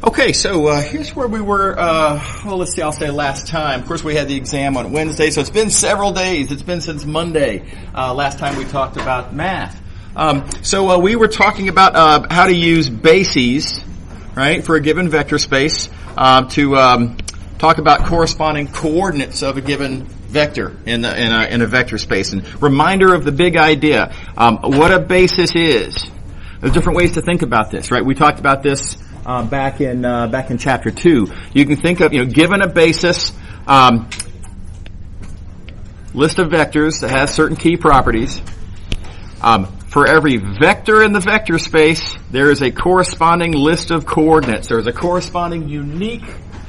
Okay, so here's where we were, let's see, I'll say last time. Of course, we had the exam on Wednesday, so it's been several days. It's been since Monday, last time we talked about math. So we were talking about how to use bases, right, for a given vector space to talk about corresponding coordinates of a given vector in a vector space. And reminder of the big idea, what a basis is. There's different ways to think about this, right? We talked about this back in chapter 2. You can think of, given a basis, list of vectors that has certain key properties. For every vector in the vector space, there is a corresponding list of coordinates. There is a corresponding unique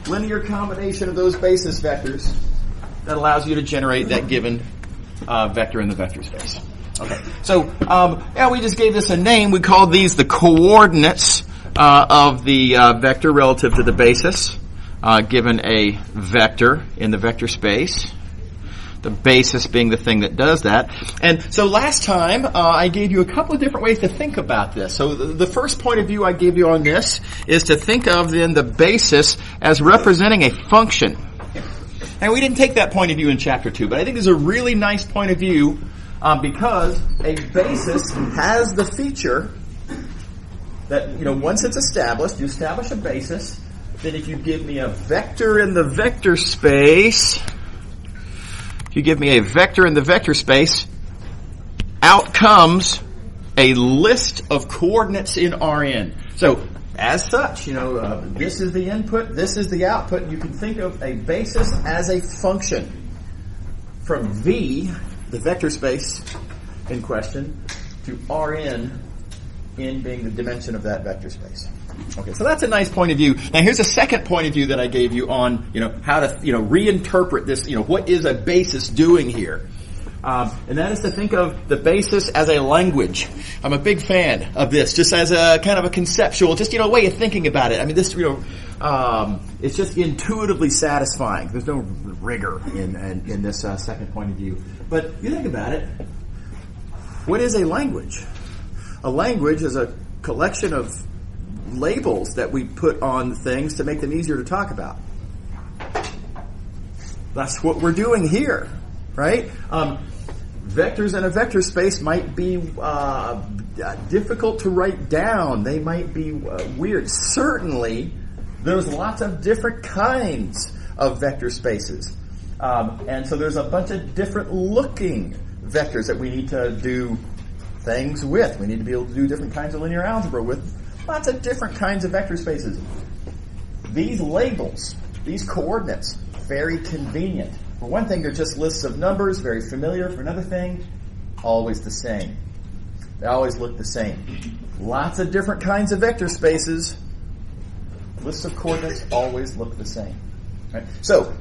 linear combination of those basis vectors that allows you to generate that given vector in the vector space. Okay, so we just gave this a name. We called these the coordinates of the vector relative to the basis, given a vector in the vector space. The basis being the thing that does that. And so last time, I gave you a couple of different ways to think about this. So the first point of view I gave you on this is to think of then the basis as representing a function. And we didn't take that point of view in chapter 2, but I think this is a really nice point of view because a basis has the feature that, once it's established, you establish a basis, then if you give me a vector in the vector space, out comes a list of coordinates in Rn. So, as such, this is the input, this is the output. You can think of a basis as a function from V, the vector space in question, to Rn, n being the dimension of that vector space. Okay, so that's a nice point of view. Now here's a second point of view that I gave you on, how to, reinterpret this, what is a basis doing here? And that is to think of the basis as a language. I'm a big fan of this, just as a kind of a conceptual, just, way of thinking about it. I mean, this, it's just intuitively satisfying. There's no rigor in this second point of view. But you think about it, what is a language? A language is a collection of labels that we put on things to make them easier to talk about. That's what we're doing here, right? Vectors in a vector space might be difficult to write down. They might be weird. Certainly, there's lots of different kinds of vector spaces. And so there's a bunch of different looking vectors that we need to do things with. We need to be able to do different kinds of linear algebra with lots of different kinds of vector spaces. These labels, these coordinates, very convenient. For one thing, they're just lists of numbers, very familiar. For another thing, always the same. They always look the same. Lots of different kinds of vector spaces. Lists of coordinates always look the same. Right? So,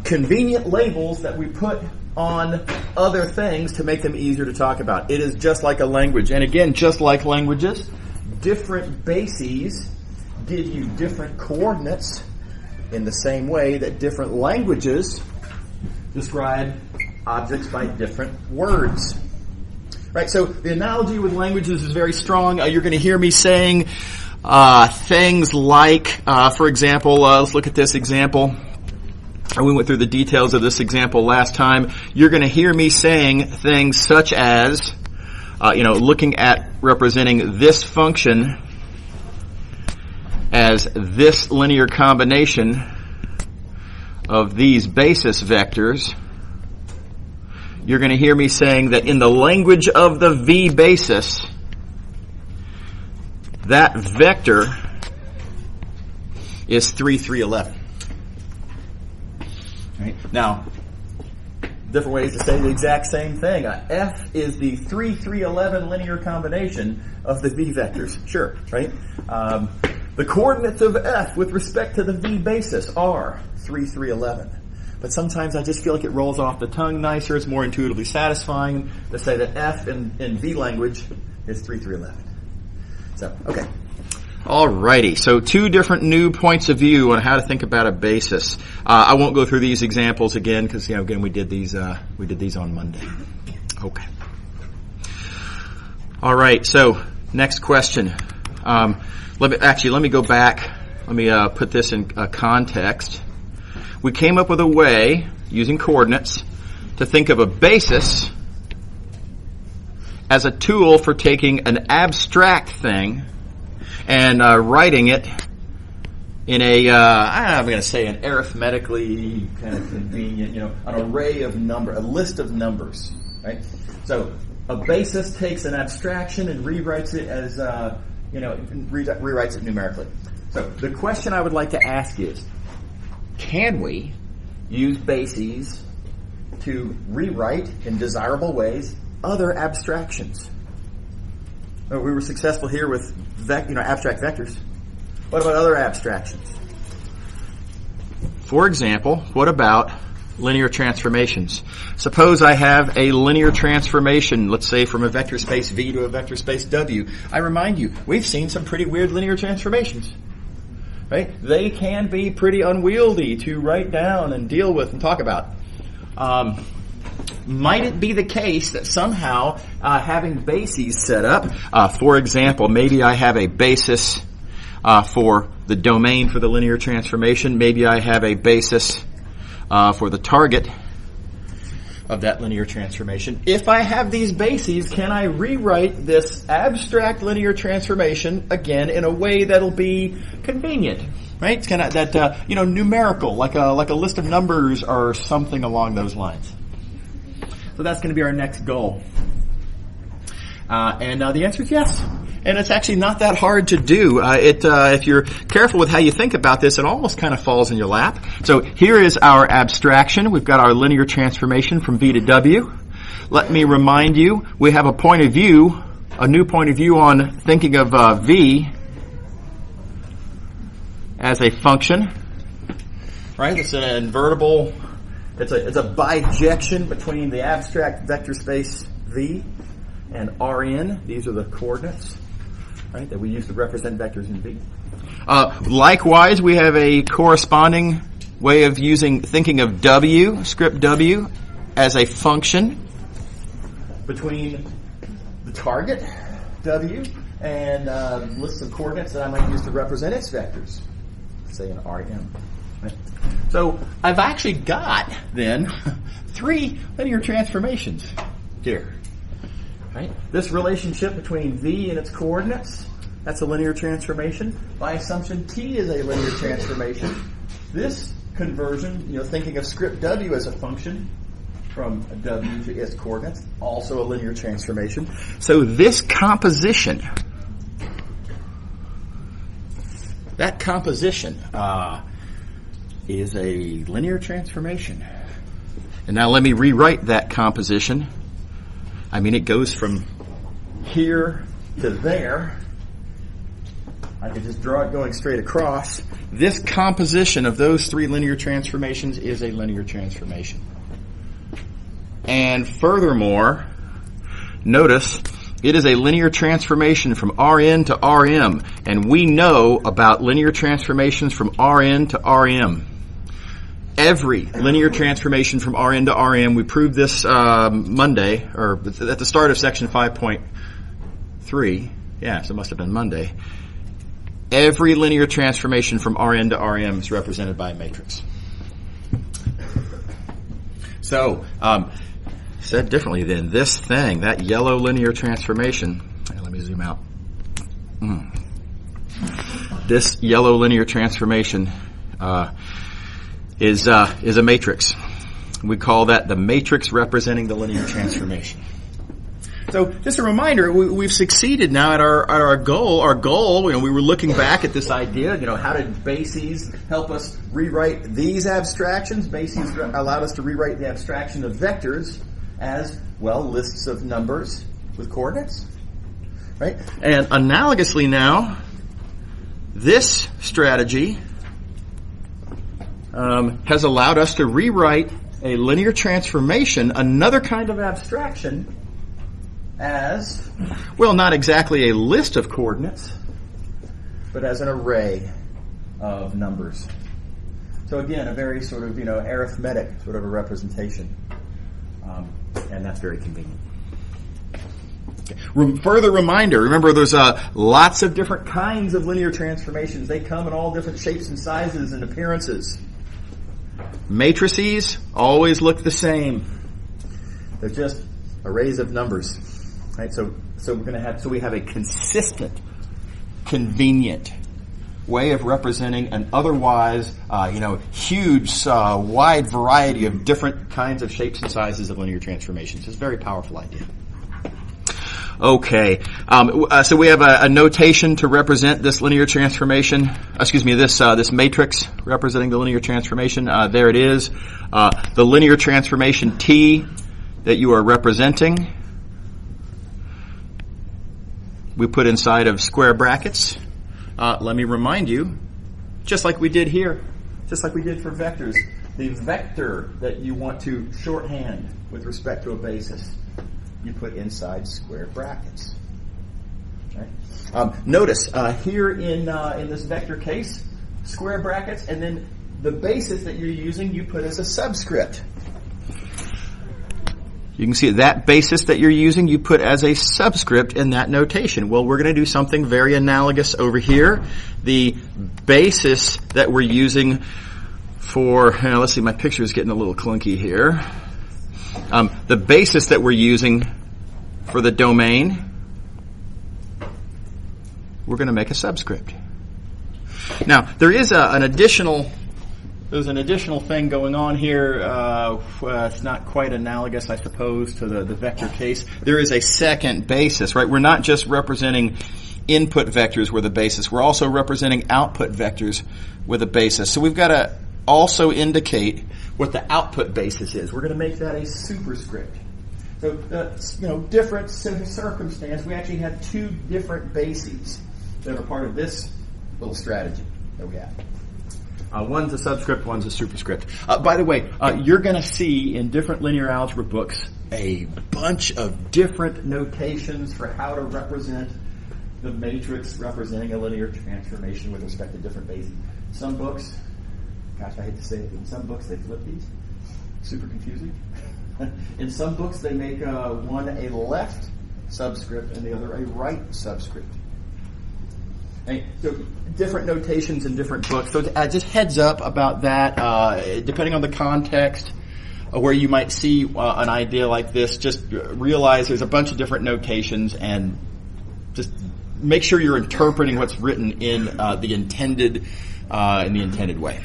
convenient labels that we put on other things to make them easier to talk about. It is just like a language. And again, just like languages, different bases give you different coordinates in the same way that different languages describe objects by different words. Right, so the analogy with languages is very strong. You're going to hear me saying things like, for example, let's look at this example. We went through the details of this example last time. You're going to hear me saying things such as, looking at representing this function as this linear combination of these basis vectors. You're going to hear me saying that in the language of the V basis, that vector is 3, 3, 11. Right? Now, different ways to say the exact same thing. F is the 3, 3, 11 linear combination of the V vectors. Sure, right? The coordinates of F with respect to the V basis are 3, 3, 11. But sometimes I just feel like it rolls off the tongue nicer. It's more intuitively satisfying to say that F in V language is 3, 3, 11. So, okay. Alrighty, so two different new points of view on how to think about a basis. I won't go through these examples again because, again, we did these on Monday. Okay. All right, so next question. Let me go back let me put this in context. We came up with a way, using coordinates, to think of a basis as a tool for taking an abstract thing and writing it in a, I'm going to say an arithmetically kind of convenient, an array of a list of numbers, right? So a basis takes an abstraction and rewrites it as, rewrites it numerically. So the question I would like to ask is, can we use bases to rewrite in desirable ways other abstractions? We were successful here with abstract vectors. What about other abstractions? For example, what about linear transformations? Suppose I have a linear transformation, let's say from a vector space V to a vector space W. I remind you, we've seen some pretty weird linear transformations. Right? They can be pretty unwieldy to write down and deal with and talk about. Might it be the case that somehow having bases set up, for example, maybe I have a basis for the domain for the linear transformation, maybe I have a basis for the target of that linear transformation. If I have these bases, can I rewrite this abstract linear transformation again in a way that'll be convenient? Right? It's kind of that numerical, like a list of numbers or something along those lines. So that's going to be our next goal. And the answer is yes. And it's actually not that hard to do. If you're careful with how you think about this, it almost kind of falls in your lap. So here is our abstraction. We've got our linear transformation from V to W. Let me remind you, we have a point of view, a new point of view on thinking of V as a function. Right? It's an invertible. It's a bijection between the abstract vector space V and Rn. These are the coordinates, right, that we use to represent vectors in V. Likewise, we have a corresponding way of thinking of W, script W, as a function between the target, W, and lists of coordinates that I might use to represent its vectors, say in Rm. Right? So I've actually got, then, 3 linear transformations here. Right? This relationship between V and its coordinates, that's a linear transformation. By assumption, T is a linear transformation. This conversion, thinking of script W as a function from W to its coordinates, also a linear transformation. So this composition, is a linear transformation. And now let me rewrite that composition. It goes from here to there. I could just draw it going straight across. This composition of those 3 linear transformations is a linear transformation. And furthermore, notice it is a linear transformation from Rn to Rm. And we know about linear transformations from Rn to Rm. Every linear transformation from Rn to Rm, we proved this Monday, or at the start of section 5.3. Yeah, so it must have been Monday. Every linear transformation from Rn to Rm is represented by a matrix. So, said differently then, this thing, that yellow linear transformation, let me zoom out. This yellow linear transformation is a matrix. We call that the matrix representing the linear transformation. So, just a reminder, we've succeeded now at our goal. Our goal, we were looking back at this idea. How did bases help us rewrite these abstractions? Bases allowed us to rewrite the abstraction of vectors as lists of numbers with coordinates, right? And analogously now, this strategy has allowed us to rewrite a linear transformation, another kind of abstraction, as, not exactly a list of coordinates, but as an array of numbers. So again, a very sort of, arithmetic sort of a representation. And that's very convenient. Okay. Further reminder, remember there's lots of different kinds of linear transformations. They come in all different shapes and sizes and appearances. Matrices always look the same. They're just arrays of numbers. Right? So we have a consistent, convenient way of representing an otherwise, huge, wide variety of different kinds of shapes and sizes of linear transformations. It's a very powerful idea. Okay, so we have a notation to represent this linear transformation. This matrix representing the linear transformation. There it is. The linear transformation T that you are representing, we put inside of square brackets. Let me remind you, just like we did here, just like we did for vectors, the vector that you want to shorthand with respect to a basis, you put inside square brackets. Okay? Notice here in this vector case, square brackets, and then the basis that you're using, you put as a subscript. You can see that basis that you're using, you put as a subscript in that notation. Well, we're going to do something very analogous over here. The basis that we're using for, let's see, my picture is getting a little clunky here. The basis that we're using for the domain, we're going to make a subscript. Now, there's an additional thing going on here. It's not quite analogous, I suppose, to the vector case. There is a second basis, right? We're not just representing input vectors with a basis. We're also representing output vectors with a basis. So we've got to also indicate what the output basis is. We're going to make that a superscript. So, different circumstance. We actually have two different bases that are part of this little strategy that we have. One's a subscript, one's a superscript. By the way, you're going to see in different linear algebra books a bunch of different notations for how to represent the matrix representing a linear transformation with respect to different bases. Some books, gosh, I hate to say it, but in some books they flip these. Super confusing. In some books they make one a left subscript and the other a right subscript. Okay, so different notations in different books. So just heads up about that. Depending on the context where you might see an idea like this, just realize there's a bunch of different notations and just make sure you're interpreting what's written in the intended way.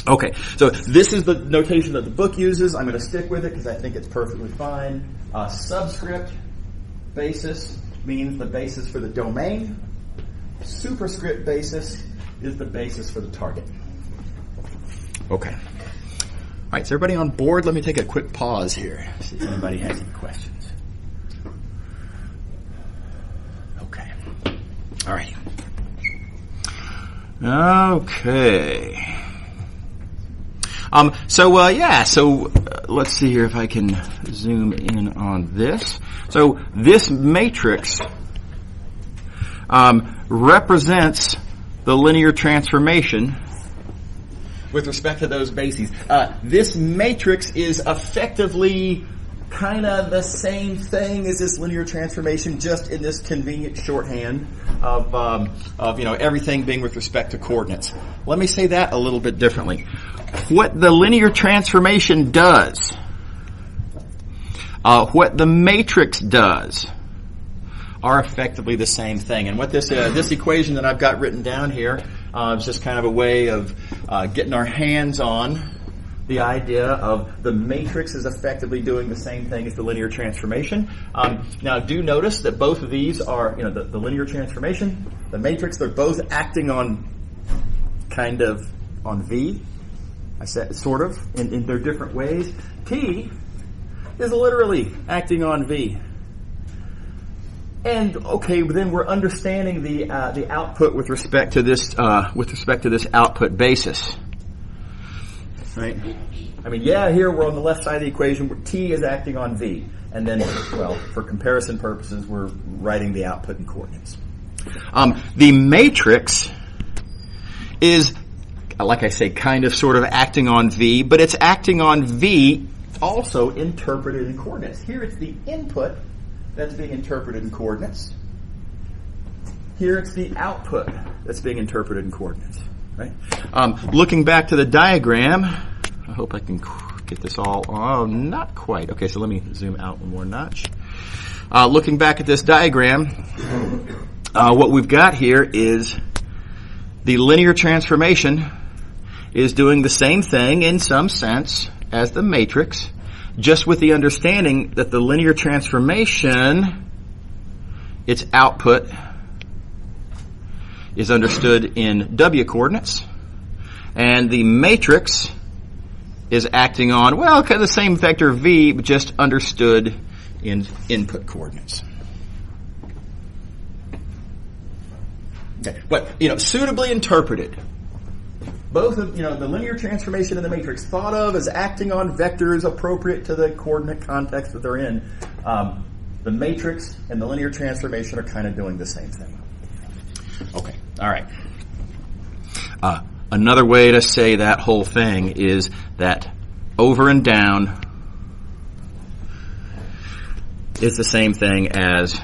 Okay, so this is the notation that the book uses. I'm going to stick with it because I think it's perfectly fine. Subscript basis means the basis for the domain. Superscript basis is the basis for the target. Okay. All right, is everybody on board? Let me take a quick pause here, see if anybody has any questions. Okay. All right. Okay. So let's see here if I can zoom in on this. So this matrix represents the linear transformation with respect to those bases. This matrix is effectively kind of the same thing as this linear transformation, just in this convenient shorthand of everything being with respect to coordinates. Let me say that a little bit differently. What the linear transformation does, what the matrix does, are effectively the same thing. And what this equation that I've got written down here is just kind of a way of getting our hands on the idea of the matrix is effectively doing the same thing as the linear transformation. Now, do notice that both of these are, the linear transformation, the matrix, they're both acting on V. I said sort of in their different ways. T is literally acting on V. And okay, then we're understanding the output with respect to this output basis, right? I mean, here we're on the left side of the equation where T is acting on V, and then, for comparison purposes, we're writing the output in coordinates. The matrix is, like I say, kind of sort of acting on V, but it's acting on V also interpreted in coordinates. Here it's the input that's being interpreted in coordinates. Here it's the output that's being interpreted in coordinates. Right? Looking back to the diagram, I hope I can get this all. Oh, not quite. Okay, so let me zoom out one more notch. Looking back at this diagram, what we've got here is the linear transformation is doing the same thing in some sense as the matrix, just with the understanding that the linear transformation, its output, is understood in W coordinates, and the matrix is acting on, well, kind of the same vector V, but just understood in input coordinates. Okay, but suitably interpreted. Both of the linear transformation and the matrix thought of as acting on vectors appropriate to the coordinate context that they're in. The matrix and the linear transformation are kind of doing the same thing. Okay, all right. Another way to say that whole thing is that over and down is the same thing as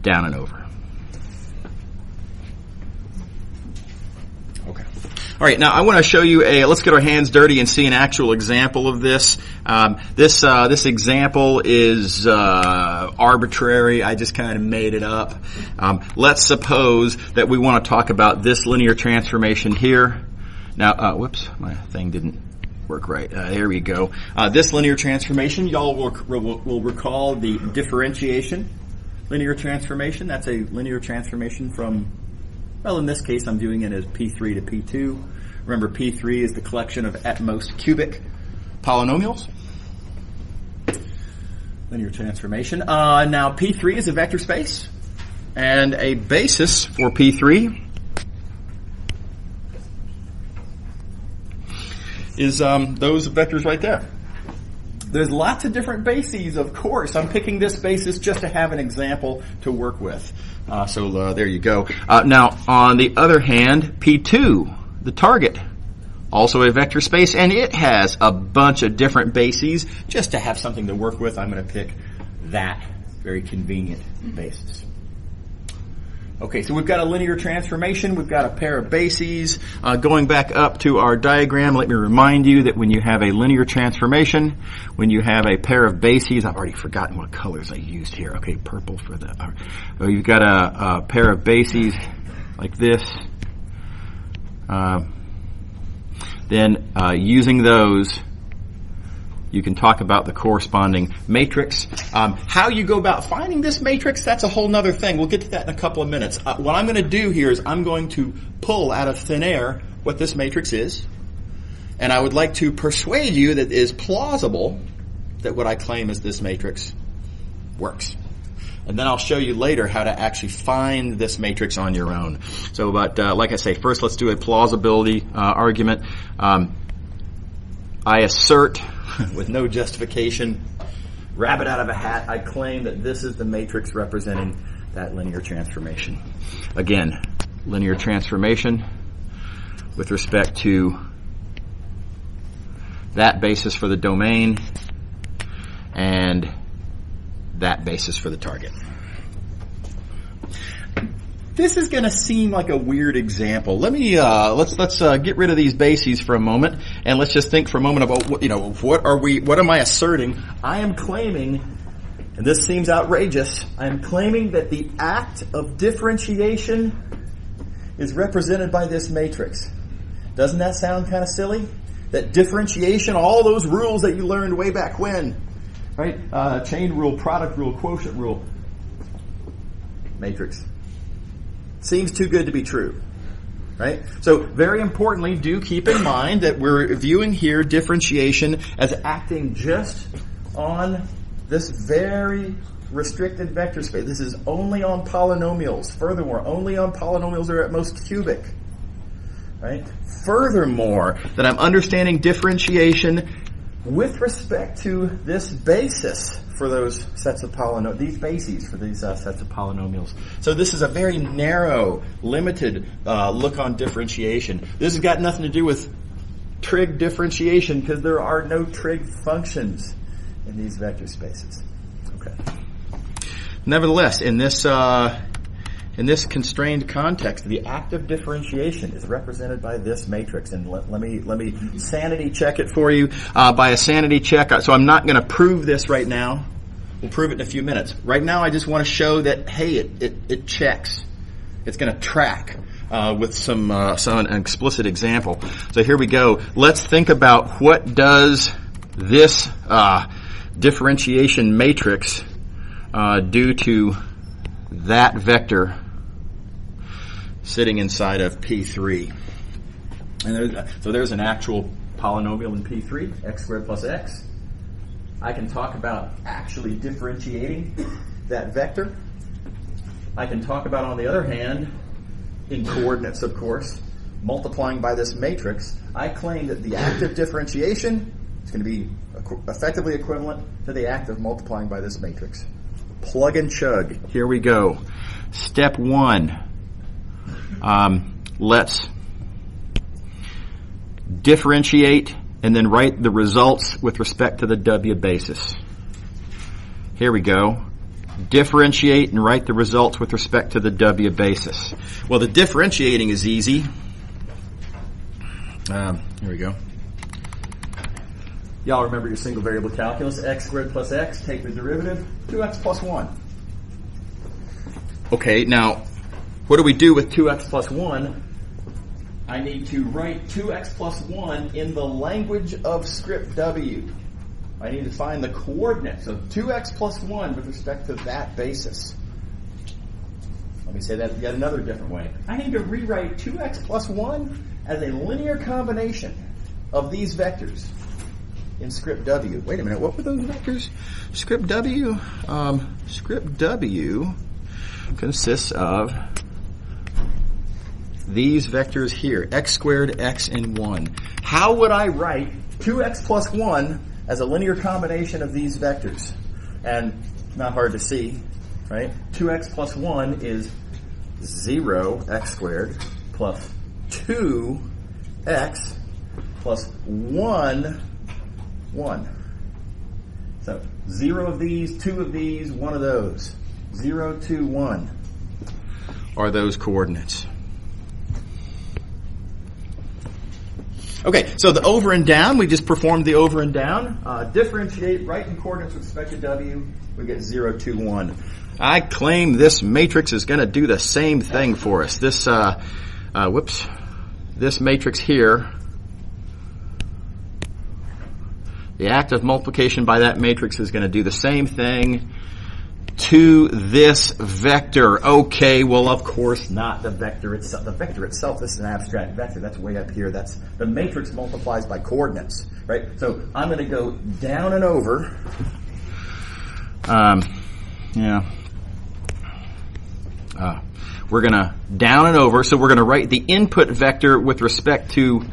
down and over. Okay. All right, now I want to show you let's get our hands dirty and see an actual example of this. This example is arbitrary. I just kind of made it up. Let's suppose that we want to talk about this linear transformation here. Now, whoops, my thing didn't work right. There we go. This linear transformation, y'all will recall the differentiation linear transformation. That's a linear transformation from, well, in this case, I'm viewing it as P3 to P2. Remember, P3 is the collection of at most cubic polynomials. Linear transformation. Now, P3 is a vector space, and a basis for P3 is those vectors right there. There's lots of different bases, of course. I'm picking this basis just to have an example to work with. So there you go. Now, on the other hand, P2, the target, also a vector space, and it has a bunch of different bases. Just to have something to work with, I'm going to pick that very convenient basis. Okay, so we've got a linear transformation. We've got a pair of bases. Going back up to our diagram, let me remind you that when you have a linear transformation, when you have a pair of bases, I've already forgotten what colors I used here. Okay, purple for the... you've got a pair of bases like this. Then using those, you can talk about the corresponding matrix. How you go about finding this matrix, that's a whole nother thing. We'll get to that in a couple of minutes. What I'm going to do here is I'm going to pull out of thin air what this matrix is. And I would like to persuade you that it is plausible that what I claim as this matrix works. And then I'll show you later how to actually find this matrix on your own. So, but like I say, first let's do a plausibility argument. I assert, with no justification, rabbit out of a hat, I claim that this is the matrix representing that linear transformation. Again, linear transformation with respect to that basis for the domain and that basis for the target. This is going to seem like a weird example. Let me let's get rid of these bases for a moment, and let's just think for a moment about what am I asserting? I am claiming, and this seems outrageous, I am claiming that the act of differentiation is represented by this matrix. Doesn't that sound kind of silly? That differentiation, all those rules that you learned way back when, right? Chain rule, product rule, quotient rule, matrix. Seems too good to be true, right? So very importantly, do keep in mind that we're viewing here differentiation as acting just on this very restricted vector space. This is only on polynomials. Furthermore, only on polynomials that are at most cubic, right? Furthermore, that I'm understanding differentiation with respect to this basis for those sets of polynomials, these bases for these sets of polynomials. So this is a very narrow, limited look on differentiation. This has got nothing to do with trig differentiation because there are no trig functions in these vector spaces. Okay. Nevertheless, in this constrained context, the active differentiation is represented by this matrix. And let me sanity check it for you by a sanity check. So I'm not going to prove this right now. We'll prove it in a few minutes. Right now, I just want to show that, hey, it checks. It's going to track with some an explicit example. So here we go. Let's think about what does this differentiation matrix do to that vector sitting inside of P3. And so there's an actual polynomial in P3, x squared plus x. I can talk about actually differentiating that vector. I can talk about, on the other hand, in coordinates, of course, multiplying by this matrix. I claim that the active differentiation is going to be effectively equivalent to the act of multiplying by this matrix. Plug and chug. Here we go. Step 1. Let's differentiate and then write the results with respect to the W basis. Here we go. Differentiate and write the results with respect to the W basis. Well, the differentiating is easy. Here we go. Y'all remember your single variable calculus, x squared plus x, take the derivative, 2x plus 1. Okay, now, what do we do with 2x plus 1? I need to write 2x plus 1 in the language of script W. I need to find the coordinates of 2x plus 1 with respect to that basis. Let me say that yet another different way. I need to rewrite 2x plus 1 as a linear combination of these vectors in script W. Wait a minute, what were those vectors? Script W? Script W consists of these vectors here, x squared, x, and 1. How would I write 2x plus 1 as a linear combination of these vectors? And not hard to see, right? 2x plus 1 is 0 x squared plus 2x plus 1, 1. So 0 of these, 2 of these, 1 of those. 0, 2, 1 are those coordinates. Okay, so the over and down, we just performed the over and down. Differentiate, write in coordinates with respect to W, we get 0, 2, 1. I claim this matrix is going to do the same thing for us. This, this matrix here, the act of multiplication by that matrix is going to do the same thing to this vector. Okay, well, of course not the vector itself. The vector itself, this is an abstract vector. That's way up here. That's the matrix multiplies by coordinates, right? So I'm going to go down and over. We're going to down and over. So we're going to write the input vector with respect to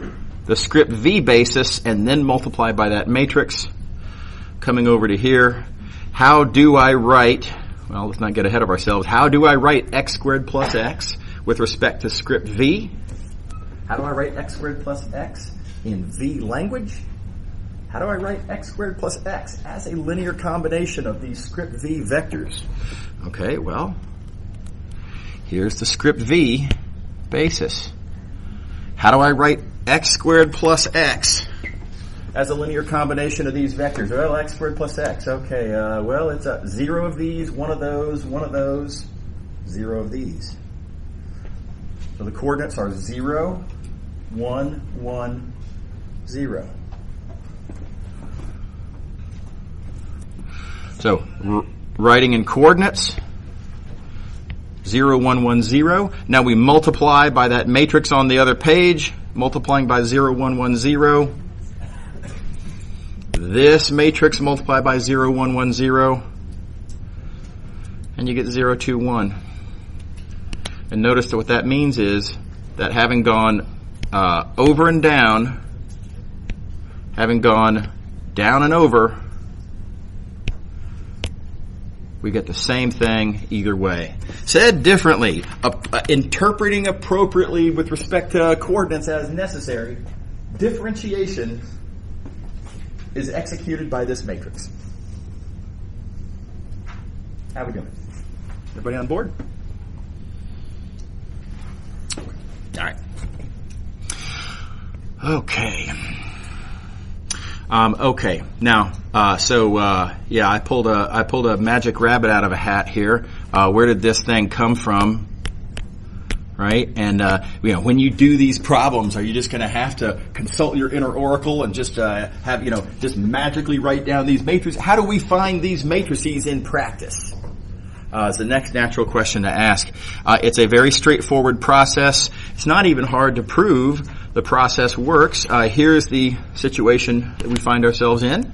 the script V basis and then multiply by that matrix. Coming over to here. How do I write, well, let's not get ahead of ourselves. How do I write x squared plus x with respect to script V? How do I write x squared plus x in V language? How do I write x squared plus x as a linear combination of these script V vectors? Okay, well, here's the script V basis. How do I write x squared plus x as a linear combination of these vectors? Well, x squared plus x. Okay, well, it's 0 of these, 1 of those, 1 of those, 0 of these. So the coordinates are 0, 1, 1, 0. So writing in coordinates, 0, 1, 1, 0. Now we multiply by that matrix on the other page, multiplying by 0, 1, 1, 0. This matrix multiplied by 0, 1, 1, 0. And you get 0, 2, 1. And notice that what that means is that having gone over and down, having gone down and over, we get the same thing either way. Said differently, interpreting appropriately with respect to coordinates as necessary, differentiation is executed by this matrix. How we doing? Everybody on board? All right. Okay. Okay. Now, yeah, I pulled a magic rabbit out of a hat here. Where did this thing come from? Right? And, when you do these problems, are you just going to have to consult your inner oracle and just, just magically write down these matrices? How do we find these matrices in practice? Is the next natural question to ask. It's a very straightforward process. It's not even hard to prove the process works. Here's the situation that we find ourselves in.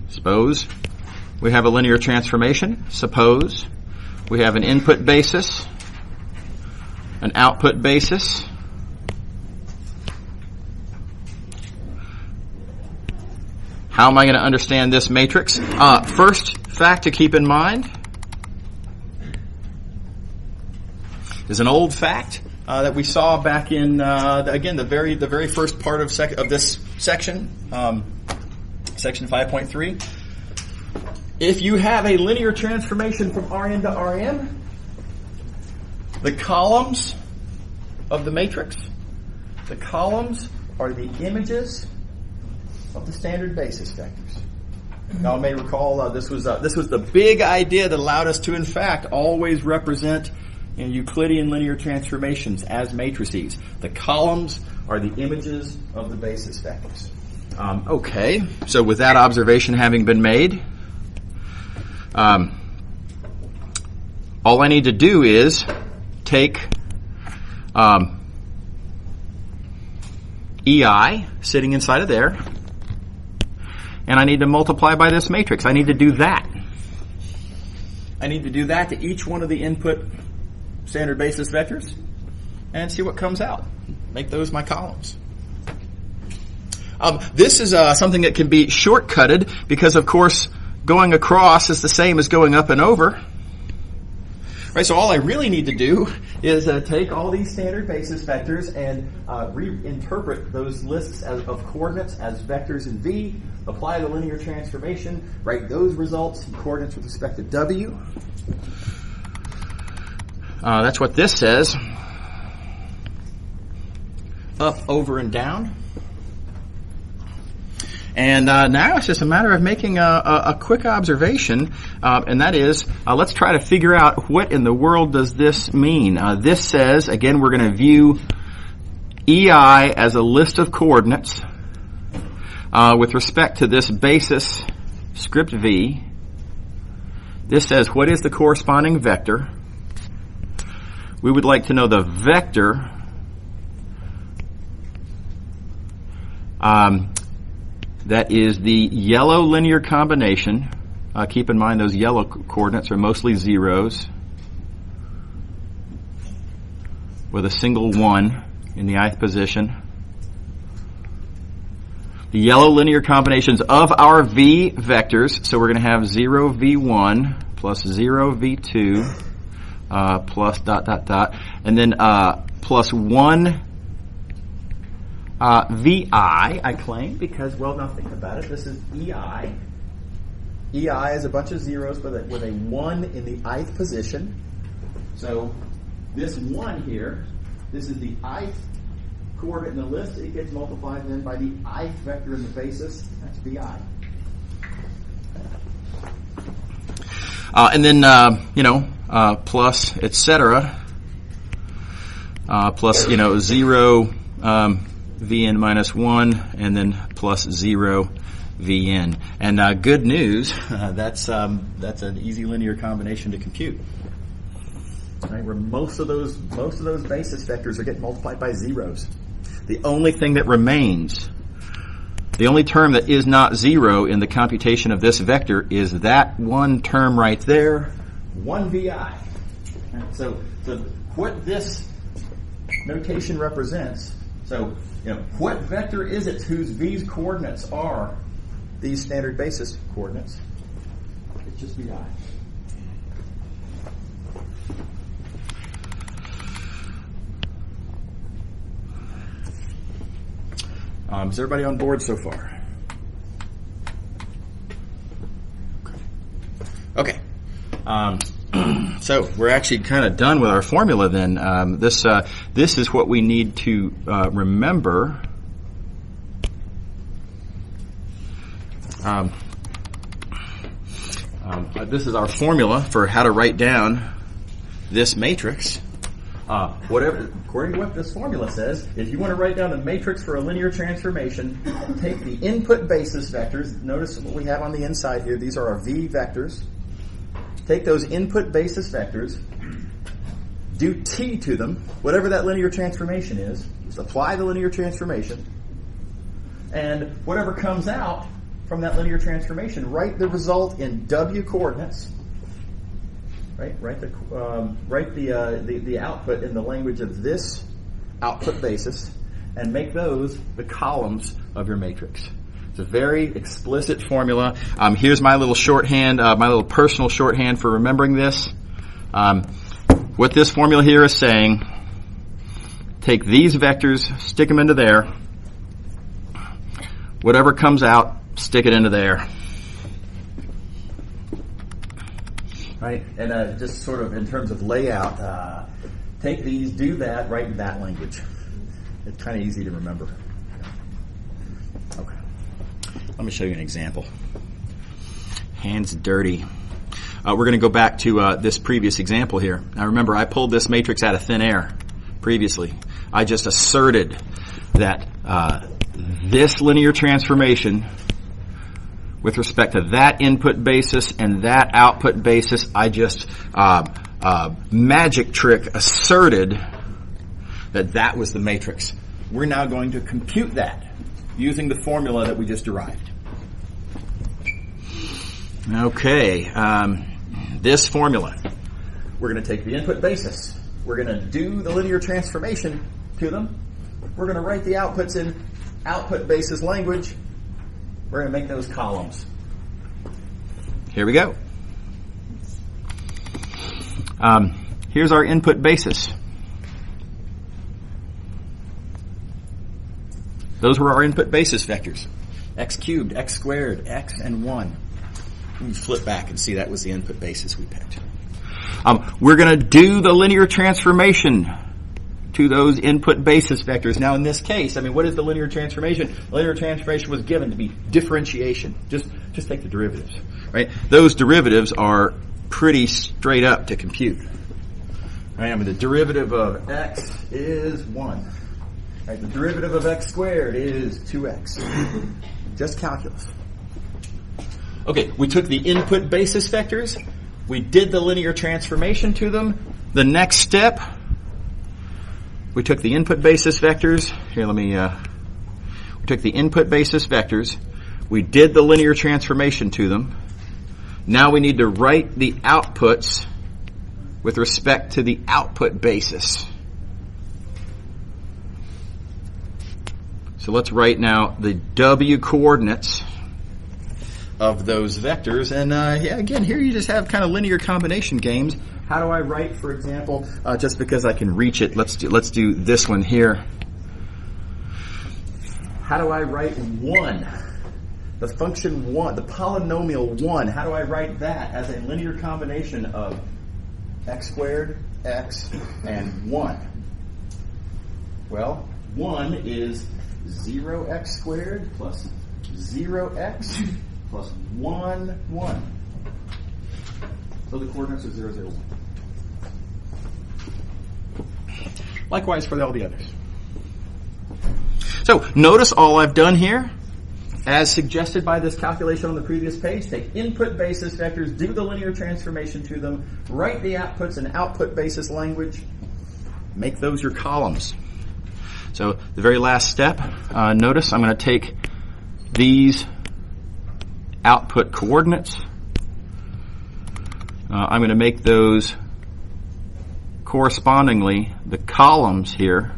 Suppose we have a linear transformation. Suppose we have an input basis, an output basis, how am I going to understand this matrix? First fact to keep in mind is an old fact that we saw back in the very first part of this section, section 5.3. If you have a linear transformation from Rn to Rm, the columns of the matrix, the columns are the images of the standard basis vectors. Y'all may recall this was the big idea that allowed us to, in fact, always represent in Euclidean linear transformations as matrices. The columns are the images of the basis vectors. Okay, so with that observation having been made, all I need to do is take EI sitting inside of there, and I need to multiply by this matrix. I need to do that. I need to do that to each one of the input standard basis vectors and see what comes out. Make those my columns. This is something that can be shortcutted because, of course, going across is the same as going up and over. Right, so all I really need to do is take all these standard basis vectors and reinterpret those lists of coordinates as vectors in V, apply the linear transformation, write those results in coordinates with respect to W. That's what this says. Up, over, and down. And now it's just a matter of making a quick observation, and that is, let's try to figure out what in the world does this mean. This says, again, we're going to view EI as a list of coordinates with respect to this basis script V. This says, what is the corresponding vector? We would like to know the vector that is the yellow linear combination. Keep in mind those yellow coordinates are mostly zeros with a single 1 in the ith position. The yellow linear combinations of our V vectors, so we're going to have 0 V1 plus 0 V2 plus ... and then plus 1 VI, I claim, because, well, now think about it. This is EI. EI is a bunch of zeros with a 1 in the ith position. So this 1 here, this is the ith coordinate in the list. It gets multiplied then by the ith vector in the basis. That's VI. And then, plus, etc. Plus, 0 Vn minus 1, and then plus 0 Vn. And good news, that's an easy linear combination to compute. Right, where most of those basis vectors are getting multiplied by zeros. The only thing that remains, the only term that is not 0 in the computation of this vector is that one term right there, 1 VI. So what this notation represents, what vector is it whose V's coordinates are these standard basis coordinates? It's just VI. Is everybody on board so far? Okay. So we're actually kind of done with our formula then. This is what we need to remember. This is our formula for how to write down this matrix. According to what this formula says, if you want to write down a matrix for a linear transformation, take the input basis vectors. Notice what we have on the inside here. These are our V vectors. Take those input basis vectors, do T to them, whatever that linear transformation is. Just apply the linear transformation. And whatever comes out from that linear transformation, write the result in W coordinates. Right, write the output in the language of this output basis, and make those the columns of your matrix. It's a very explicit formula. Here's my little shorthand, my little personal shorthand for remembering this. What this formula here is saying: take these vectors, stick them into there. Whatever comes out, stick it into there. Right, and just sort of in terms of layout, take these, do that, write in that language. It's kind of easy to remember. Okay, let me show you an example. Hands dirty. We're going to go back to this previous example here. Now remember, I pulled this matrix out of thin air previously. I just asserted that this linear transformation with respect to that input basis and that output basis, I just magic trick asserted that that was the matrix. We're now going to compute that using the formula that we just derived. Okay, this formula, we're going to take the input basis. We're going to do the linear transformation to them. We're going to write the outputs in output basis language. We're going to make those columns. Here we go. Here's our input basis. Those were our input basis vectors. X cubed, X squared, X, and 1. Let me flip back and see that was the input basis we picked. We're going to do the linear transformation to those input basis vectors. Now in this case, what is the linear transformation? The linear transformation was given to be differentiation. Just take the derivatives, right? Those derivatives are pretty straight up to compute. Right? The derivative of x is 1. Right? The derivative of x squared is 2x. Just calculus. Okay, we took the input basis vectors. We did the linear transformation to them. The next step, we took the input basis vectors. Here, we took the input basis vectors. We did the linear transformation to them. Now we need to write the outputs with respect to the output basis. So let's write now the W coordinates of those vectors. And again, here you just have kind of linear combination games. How do I write, for example, just because I can reach it, let's do this one here. How do I write 1? The function 1, the polynomial 1, how do I write that as a linear combination of x squared, x, and 1? Well, 1 is 0x squared plus 0x plus 1, 1. So the coordinates are 0, 0, 1. Likewise for all the others. So notice all I've done here, as suggested by this calculation on the previous page, take input basis vectors, do the linear transformation to them, write the outputs in output basis language, make those your columns. So the very last step, notice I'm going to take these output coordinates. I'm going to make those correspondingly the columns here.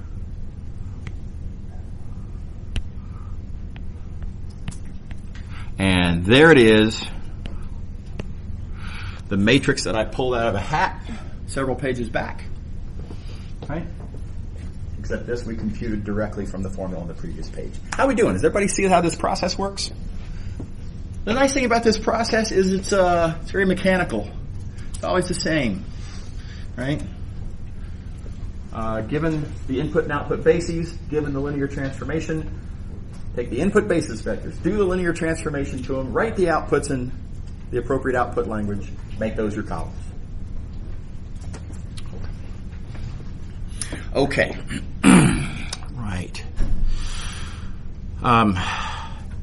And there it is, the matrix that I pulled out of a hat several pages back. Right? Except this we computed directly from the formula on the previous page. How are we doing? Does everybody see how this process works? The nice thing about this process is it's very mechanical. It's always the same, right? Given the input and output bases, given the linear transformation, take the input basis vectors, do the linear transformation to them, write the outputs in the appropriate output language, make those your columns. Okay. Right.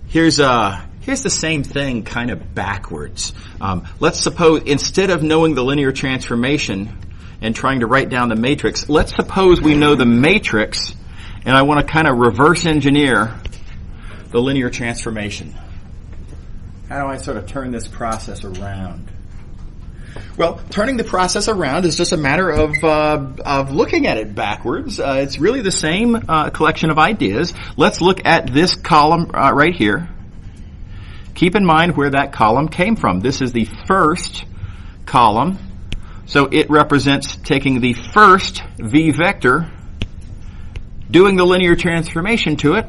Here's the same thing kind of backwards. Let's suppose instead of knowing the linear transformation and trying to write down the matrix, let's suppose we know the matrix and I want to kind of reverse engineer the linear transformation. How do I sort of turn this process around? Well, turning the process around is just a matter of looking at it backwards. It's really the same collection of ideas. Let's look at this column right here. Keep in mind where that column came from. This is the first column. So it represents taking the first V vector, doing the linear transformation to it,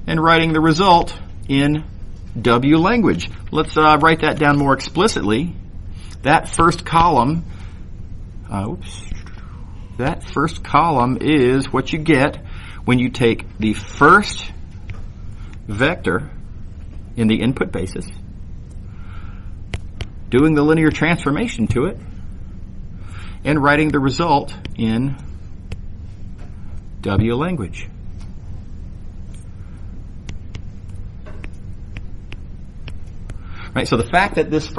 and writing the result in W language. Let's write that down more explicitly. That first column, that first column is what you get when you take the first vector in the input basis, doing the linear transformation to it, and writing the result in W language. Right, so the fact that this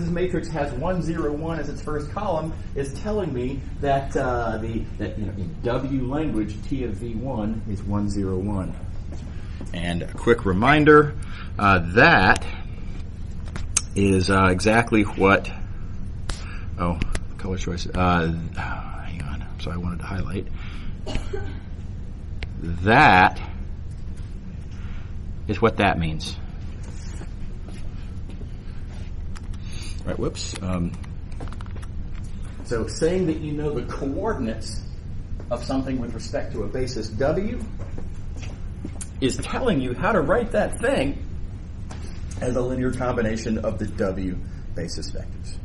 matrix has 1, 0, 1 as its first column is telling me that in W language T of V1 is 1, 0, 1. And a quick reminder, that is exactly what. Oh, color choice. Hang on. So I wanted to highlight that is what that means. Right, whoops. So saying that you know the coordinates of something with respect to a basis W is telling you how to write that thing as a linear combination of the W basis vectors.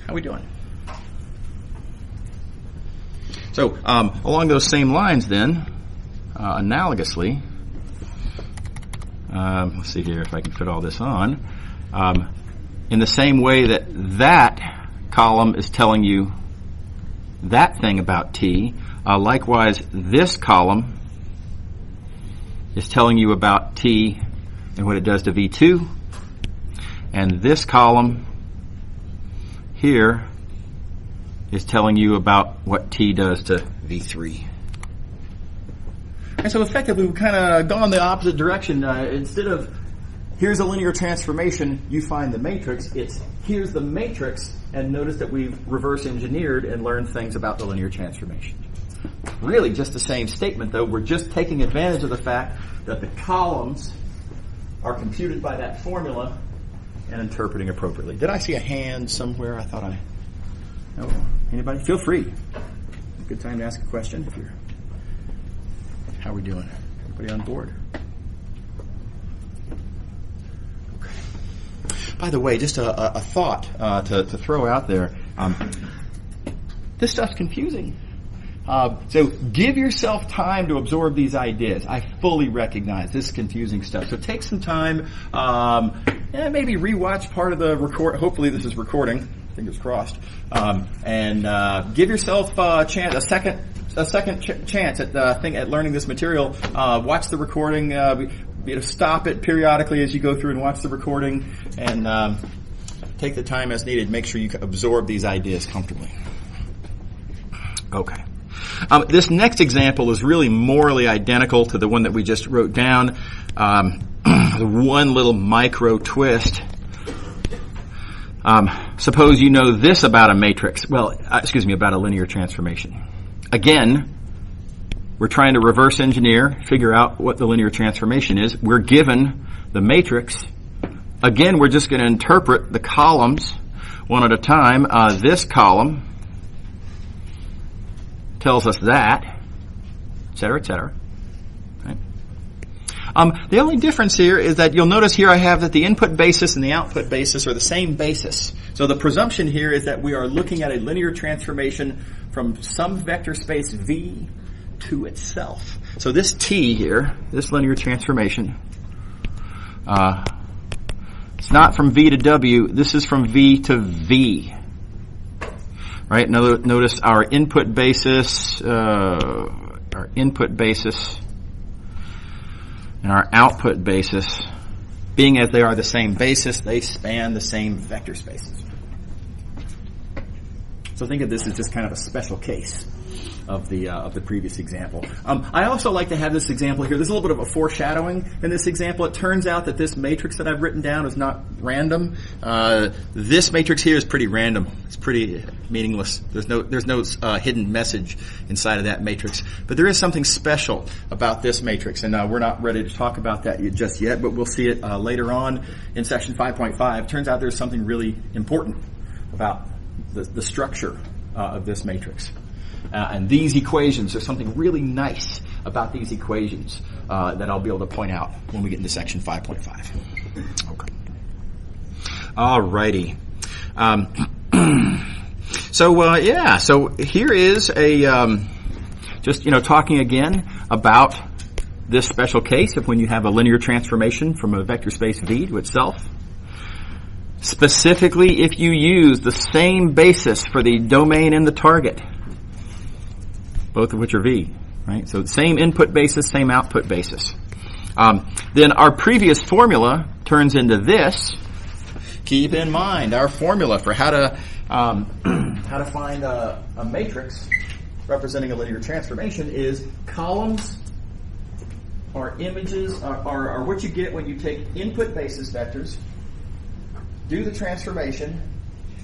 How are we doing? So along those same lines then, analogously, let's see here if I can fit all this on. In the same way that that column is telling you that thing about T, likewise this column is telling you about T and what it does to V2, and this column here is telling you about what T does to V3. And so effectively we've kind of gone the opposite direction. Instead of here's a linear transformation, you find the matrix, it's here's the matrix, and notice that we've reverse engineered and learned things about the linear transformation. Really just the same statement though, we're just taking advantage of the fact that the columns are computed by that formula and interpreting appropriately. Did I see a hand somewhere? I thought I... No? Anybody? Feel free. Good time to ask a question if you're... How are we doing? Everybody on board? Okay. By the way, just a thought to throw out there. This stuff's confusing. So give yourself time to absorb these ideas. I fully recognize this is confusing stuff. So take some time, and maybe rewatch part of the record. Hopefully this is recording. Fingers crossed. And give yourself a second chance at learning this material. Watch the recording. Stop it periodically as you go through and watch the recording, and take the time as needed. Make sure you absorb these ideas comfortably. Okay. This next example is really morally identical to the one that we just wrote down. One little micro twist. Suppose you know this about a matrix. About a linear transformation. Again, we're trying to reverse engineer, figure out what the linear transformation is. We're given the matrix. Again, we're just going to interpret the columns one at a time. This column tells us that, et cetera, et cetera. Right? The only difference here is that you'll notice here I have that the input basis and the output basis are the same basis. So the presumption here is that we are looking at a linear transformation from some vector space V to itself. So this T here, this linear transformation, it's not from V to W, this is from V to V. Right? Notice our input basis, and our output basis, being as they are the same basis, they span the same vector spaces. So think of this as just kind of a special case of the previous example. I also like to have this example here. There's a little bit of a foreshadowing in this example. It turns out that this matrix that I've written down is not random. This matrix here is pretty random. It's pretty meaningless. There's no hidden message inside of that matrix. But there is something special about this matrix, and we're not ready to talk about that just yet, but we'll see it later on in section 5.5. Turns out there's something really important about the structure of this matrix. And these equations, there's something really nice about these equations that I'll be able to point out when we get into section 5.5. Okay. All righty. So here is a just talking again about this special case of when you have a linear transformation from a vector space V to itself. Specifically, if you use the same basis for the domain and the target, both of which are V, right? So same input basis, same output basis. Then our previous formula turns into this. Keep in mind our formula for how to find a matrix representing a linear transformation is columns are images are what you get when you take input basis vectors, do the transformation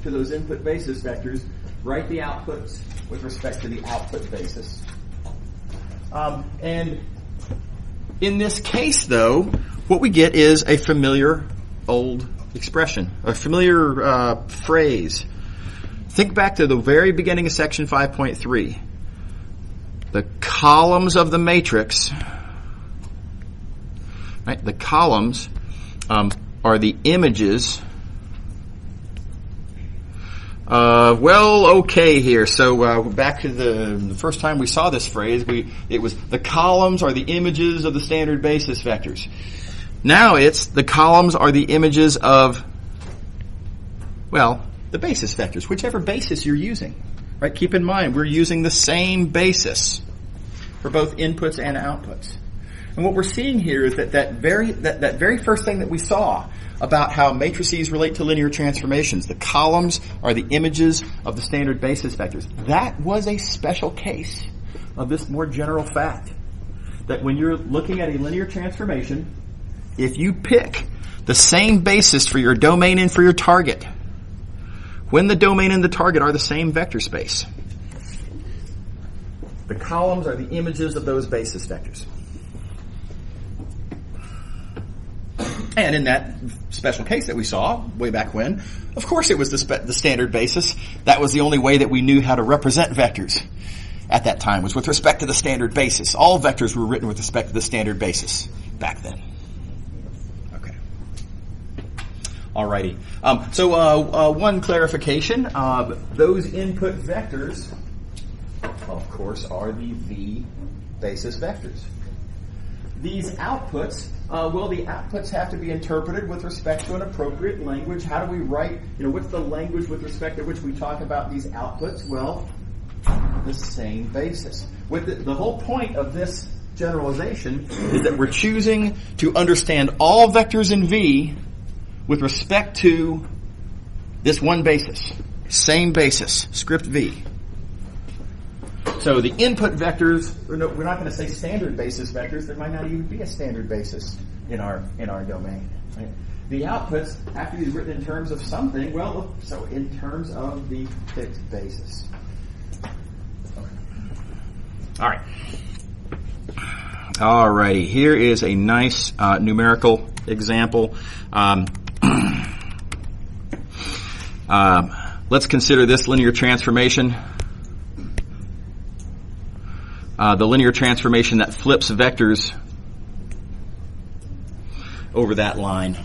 to those input basis vectors, write the outputs with respect to the output basis. And in this case, though, what we get is a familiar old expression, a familiar phrase. Think back to the very beginning of section 5.3. The columns of the matrix, right? The columns are the images. Here. So back to the first time we saw this phrase, it was the columns are the images of the standard basis vectors. Now it's the columns are the images of, the basis vectors, whichever basis you're using. Right? Keep in mind we're using the same basis for both inputs and outputs. And what we're seeing here is that very first thing that we saw about how matrices relate to linear transformations, the columns are the images of the standard basis vectors. That was a special case of this more general fact that when you're looking at a linear transformation, if you pick the same basis for your domain and for your target, when the domain and the target are the same vector space, the columns are the images of those basis vectors. And in that special case that we saw way back when, of course it was the standard basis. That was the only way that we knew how to represent vectors at that time, was with respect to the standard basis. All vectors were written with respect to the standard basis back then. Okay. Alrighty. One clarification. Those input vectors, of course, are the V basis vectors. These outputs, the outputs have to be interpreted with respect to an appropriate language. How do we write, what's the language with respect to which we talk about these outputs? Well, the same basis. The whole point of this generalization is that we're choosing to understand all vectors in V with respect to this one basis. Same basis, script V. So the input vectors, we're not going to say standard basis vectors. There might not even be a standard basis in our domain. Right? The outputs have to be written in terms of something. So in terms of the fixed basis. Okay. All right. All righty. Here is a nice numerical example. Let's consider this linear transformation. The linear transformation that flips vectors over that line.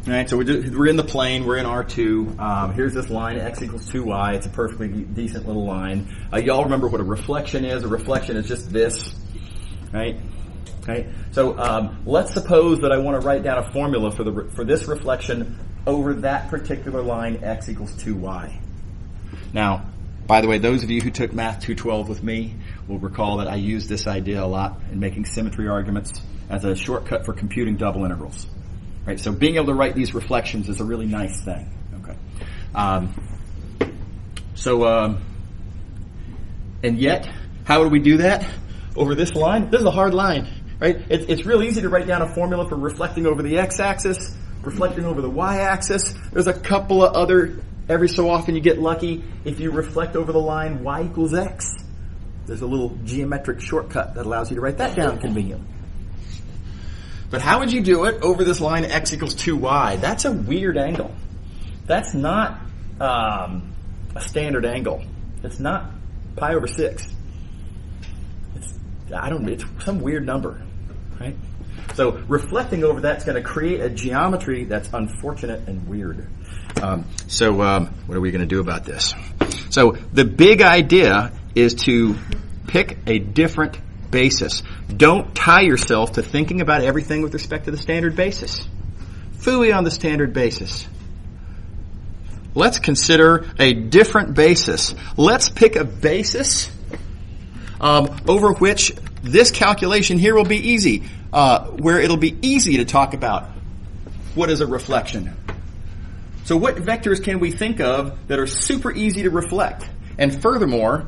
All right, so we're in the plane. We're in R2. Here's this line, x equals 2y. It's a perfectly decent little line. Y'all remember what a reflection is? A reflection is just this, right? Okay. So let's suppose that I want to write down a formula for this reflection over that particular line, x equals 2y. Now, by the way, those of you who took Math 212 with me will recall that I use this idea a lot in making symmetry arguments as a shortcut for computing double integrals. Right, so being able to write these reflections is a really nice thing. Okay, and yet, how would we do that over this line? This is a hard line, right? It's real easy to write down a formula for reflecting over the x-axis, reflecting over the y-axis. There's a couple of other. Every so often you get lucky if you reflect over the line y equals x. There's a little geometric shortcut that allows you to write that down conveniently. But how would you do it over this line x equals 2y? That's a weird angle. That's not a standard angle. It's not pi over 6. It's some weird number, right? So reflecting over that's going to create a geometry that's unfortunate and weird. So what are we going to do about this? So the big idea is to pick a different basis. Don't tie yourself to thinking about everything with respect to the standard basis. Phooey on the standard basis. Let's consider a different basis. Let's pick a basis over which this calculation here will be easy, where it'll be easy to talk about what is a reflection. So what vectors can we think of that are super easy to reflect? And furthermore,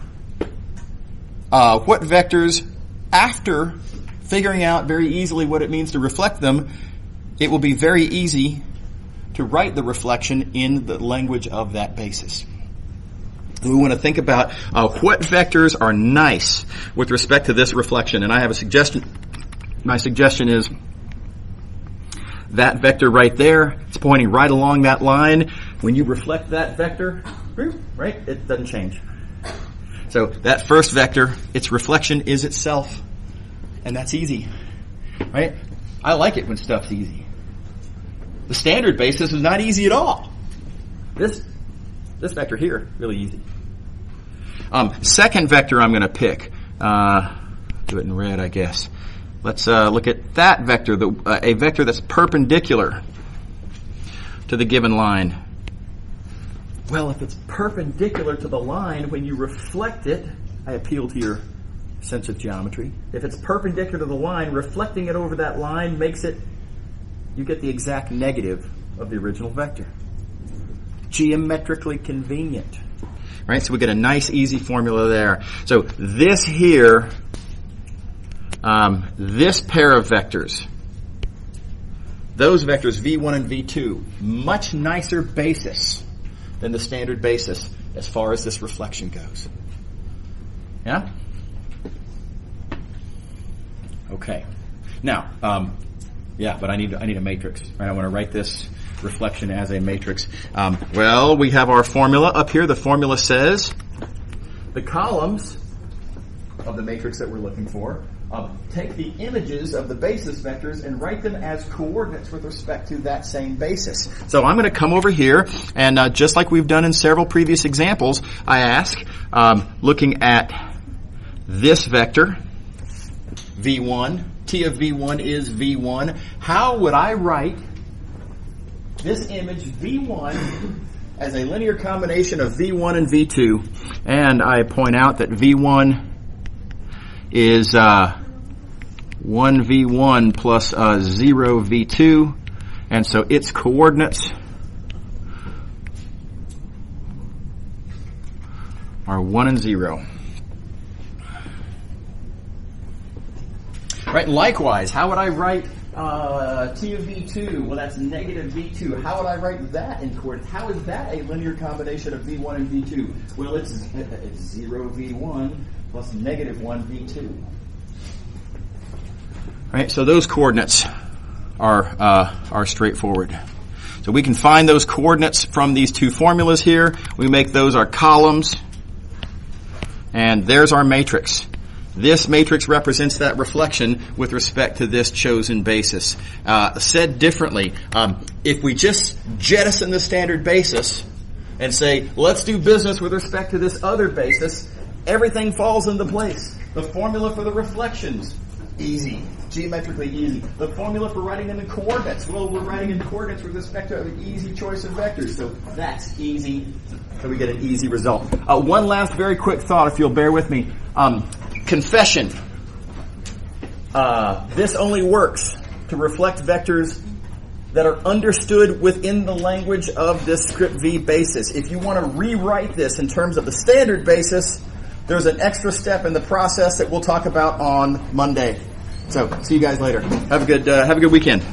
what vectors, after figuring out very easily what it means to reflect them, it will be very easy to write the reflection in the language of that basis. We want to think about what vectors are nice with respect to this reflection. And I have a suggestion. My suggestion is that vector right there, it's pointing right along that line. When you reflect that vector, right, it doesn't change. So that first vector, its reflection is itself. And that's easy, right? I like it when stuff's easy. The standard basis is not easy at all. This vector here, really easy. Second vector I'm going to pick. Do it in red, I guess. Let's look at that vector, a vector that's perpendicular to the given line. Well, if it's perpendicular to the line, when you reflect it, I appeal to your sense of geometry. If it's perpendicular to the line, reflecting it over that line makes it, you get the exact negative of the original vector. Geometrically convenient. Right? So we get a nice, easy formula there. So this here, this pair of vectors, those vectors, V1 and V2, much nicer basis than the standard basis as far as this reflection goes. Yeah? Okay. Now, but I need a matrix. Right? I want to write this reflection as a matrix. Well, we have our formula up here. The formula says the columns of the matrix that we're looking for, take the images of the basis vectors and write them as coordinates with respect to that same basis. So I'm going to come over here, and just like we've done in several previous examples, I ask, looking at this vector, V1, T of V1 is V1, how would I write this image V1 as a linear combination of V1 and V2? And I point out that V1 is 1v1 plus 0v2, and so its coordinates are 1 and 0. Right, likewise, how would I write T of V2? Well, that's negative V2. How would I write that in coordinates? How is that a linear combination of V1 and V2? Well, it's 0v1 plus negative 1v2. Right, so those coordinates are straightforward. So we can find those coordinates from these two formulas here. We make those our columns, and there's our matrix. This matrix represents that reflection with respect to this chosen basis. Said differently, if we just jettison the standard basis and say, let's do business with respect to this other basis, everything falls into place. The formula for the reflections, easy. Geometrically easy. The formula for writing them in coordinates, well, we're writing in coordinates with respect to an easy choice of vectors, so that's easy. So we get an easy result. One last very quick thought, if you'll bear with me. Confession. This only works to reflect vectors that are understood within the language of this script V basis. If you want to rewrite this in terms of the standard basis, there's an extra step in the process that we'll talk about on Monday. So, see you guys later. Have a good weekend.